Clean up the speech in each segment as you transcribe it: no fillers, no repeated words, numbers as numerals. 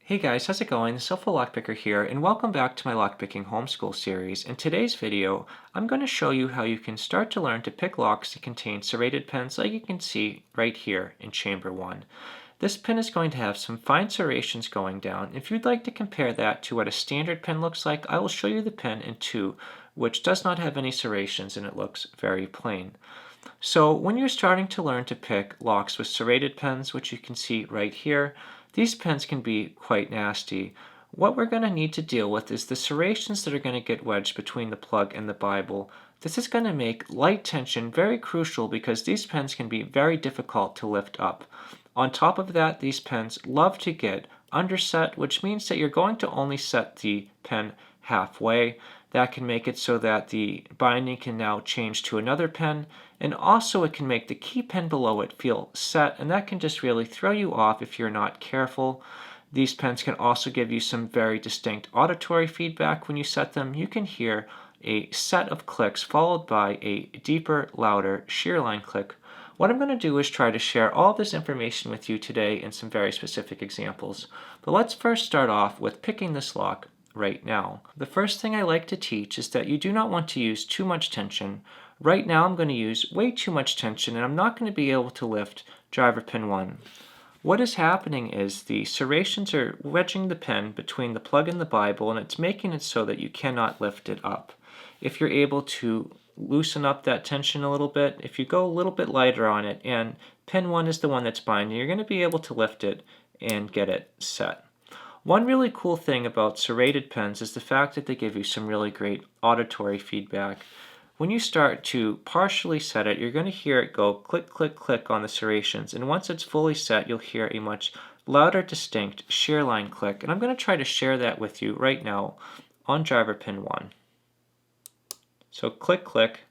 Hey guys, how's it going? It's HelpfulLockPicker here, and welcome back to my lockpicking homeschool series. In today's video, I'm going to show you how you can start to learn to pick locks that contain serrated pins like you can see right here in chamber 1. This pin is going to have some fine serrations going down. If you'd like to compare that to what a standard pin looks like, I will show you the pin in 2, which does not have any serrations and it looks very plain. So when you're starting to learn to pick locks with serrated pins, which you can see right here, these pins can be quite nasty. What we're going to need to deal with is the serrations that are going to get wedged between the plug and the Bible. This is going to make light tension very crucial because these pins can be very difficult to lift up. On top of that, these pins love to get underset, which means that you're going to only set the pin halfway. That can make it so that the binding can now change to another pin, and also it can make the key pin below it feel set, and that can just really throw you off if you're not careful. These pins can also give you some very distinct auditory feedback when you set them. You can hear a set of clicks followed by a deeper, louder shear line click. What I'm going to do is try to share all this information with you today in some very specific examples. But let's first start off with picking this lock right now. The first thing I like to teach is that you do not want to use too much tension. Right now I'm going to use way too much tension and I'm not going to be able to lift driver pin 1. What is happening is the serrations are wedging the pin between the plug and the Bible, and it's making it so that you cannot lift it up. If you're able to loosen up that tension a little bit, if you go a little bit lighter on it, and pin 1 is the one that's binding, you're going to be able to lift it and get it set. One really cool thing about serrated pins is the fact that they give you some really great auditory feedback. When you start to partially set it, you're going to hear it go click, click, click on the serrations, and once it's fully set, you'll hear a much louder, distinct shear line click, and I'm going to try to share that with you right now on driver pin 1. So click, click,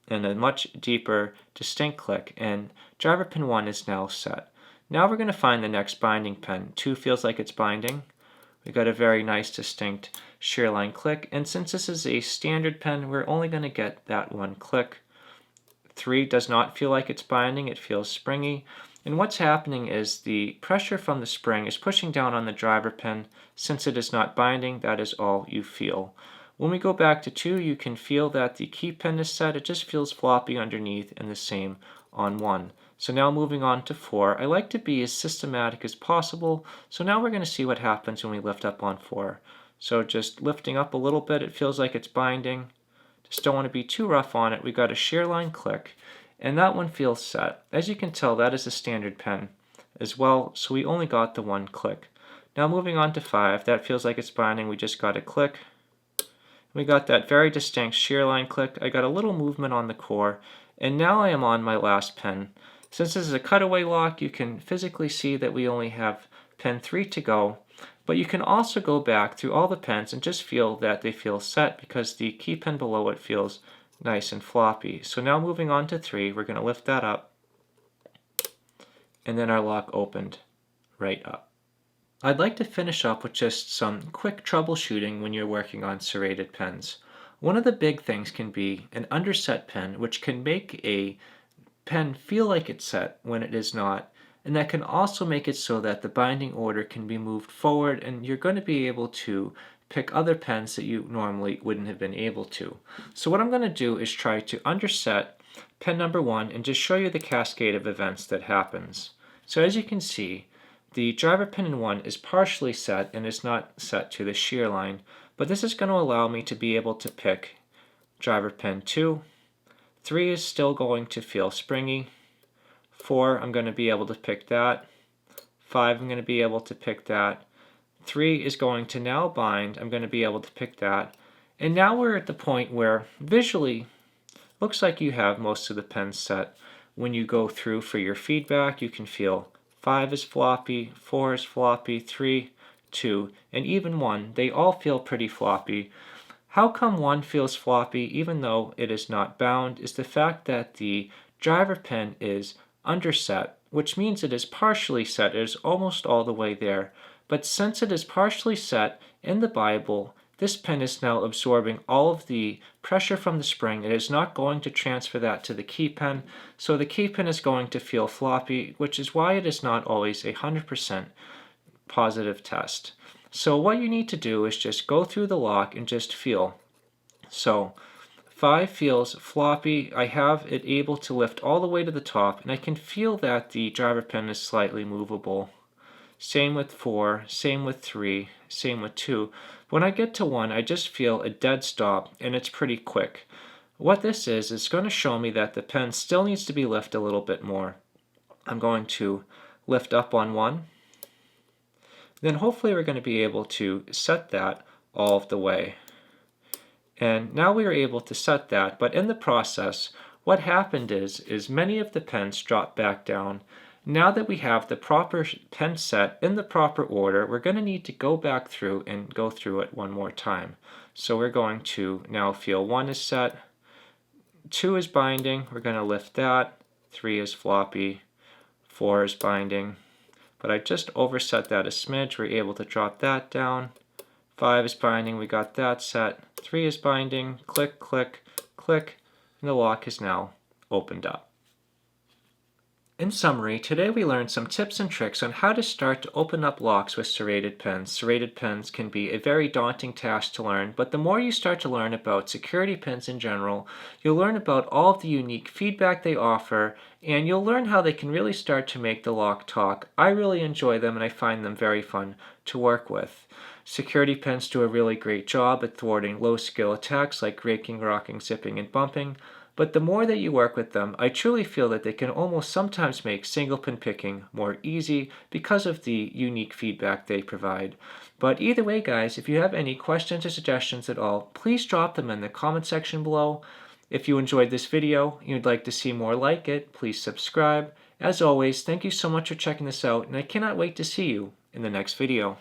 and a much deeper, distinct click, and driver pin 1 is now set. Now we're going to find the next binding pin. 2 feels like it's binding. We got a very nice distinct shear line click, and since this is a standard pin, we're only going to get that one click. 3 does not feel like it's binding, it feels springy, and what's happening is the pressure from the spring is pushing down on the driver pin. Since it is not binding, that is all you feel. When we go back to 2, you can feel that the key pin is set, it just feels floppy underneath, and the same on 1. So now moving on to 4, I like to be as systematic as possible, so now we're going to see what happens when we lift up on 4. So just lifting up a little bit, it feels like it's binding. Just don't want to be too rough on it. We got a shear line click, and that one feels set. As you can tell, that is a standard pen as well, so we only got the one click. Now moving on to 5, that feels like it's binding. We just got a click. We got that very distinct shear line click. I got a little movement on the core, and now I am on my last pin. Since this is a cutaway lock, you can physically see that we only have pin 3 to go, but you can also go back through all the pins and just feel that they feel set because the key pin below it feels nice and floppy. So now moving on to 3, we're going to lift that up, and then our lock opened right up. I'd like to finish up with just some quick troubleshooting when you're working on serrated pins. One of the big things can be an underset pin, which can make a pen feel like it's set when it is not, and that can also make it so that the binding order can be moved forward and you're going to be able to pick other pens that you normally wouldn't have been able to. So what I'm going to do is try to underset pen number 1 and just show you the cascade of events that happens. So as you can see, the driver pin in 1 is partially set and is not set to the shear line, but this is going to allow me to be able to pick driver pin 2. 3 is still going to feel springy. 4, I'm going to be able to pick that. 5, I'm going to be able to pick that. 3 is going to now bind. I'm going to be able to pick that. And now we're at the point where visually looks like you have most of the pins set. When you go through for your feedback, you can feel 5 is floppy, 4 is floppy, 3, 2, and even 1. They all feel pretty floppy. How come 1 feels floppy even though it is not bound is the fact that the driver pin is underset, which means it is partially set. It is almost all the way there. But since it is partially set in the Bible, this pin is now absorbing all of the pressure from the spring. It is not going to transfer that to the key pin, so the key pin is going to feel floppy, which is why it is not always 100% positive test. So what you need to do is just go through the lock and just feel. So 5 feels floppy. I have it able to lift all the way to the top, and I can feel that the driver pin is slightly movable. Same with 4, same with 3, same with 2. When I get to 1, I just feel a dead stop, and it's pretty quick. What this is going to show me that the pen still needs to be lifted a little bit more. I'm going to lift up on 1. Then hopefully we're going to be able to set that all of the way. And now we are able to set that, but in the process, what happened is many of the pens dropped back down. Now that we have the proper pen set in the proper order, we're going to need to go back through and go through it one more time. So we're going to now feel 1 is set, 2 is binding, we're going to lift that, 3 is floppy, 4 is binding, but I just overset that a smidge, we're able to drop that down, 5 is binding, we got that set, 3 is binding, click, click, click, and the lock is now opened up. In summary, today we learned some tips and tricks on how to start to open up locks with serrated pens. Serrated pens can be a very daunting task to learn, but the more you start to learn about security pens in general, you'll learn about all of the unique feedback they offer, and you'll learn how they can really start to make the lock talk. I really enjoy them and I find them very fun to work with. Security pens do a really great job at thwarting low-skill attacks like raking, rocking, zipping, and bumping. But the more that you work with them, I truly feel that they can almost sometimes make single pin picking more easy because of the unique feedback they provide. But either way, guys, if you have any questions or suggestions at all, please drop them in the comment section below. If you enjoyed this video and you'd like to see more like it, please subscribe. As always, thank you so much for checking this out, and I cannot wait to see you in the next video.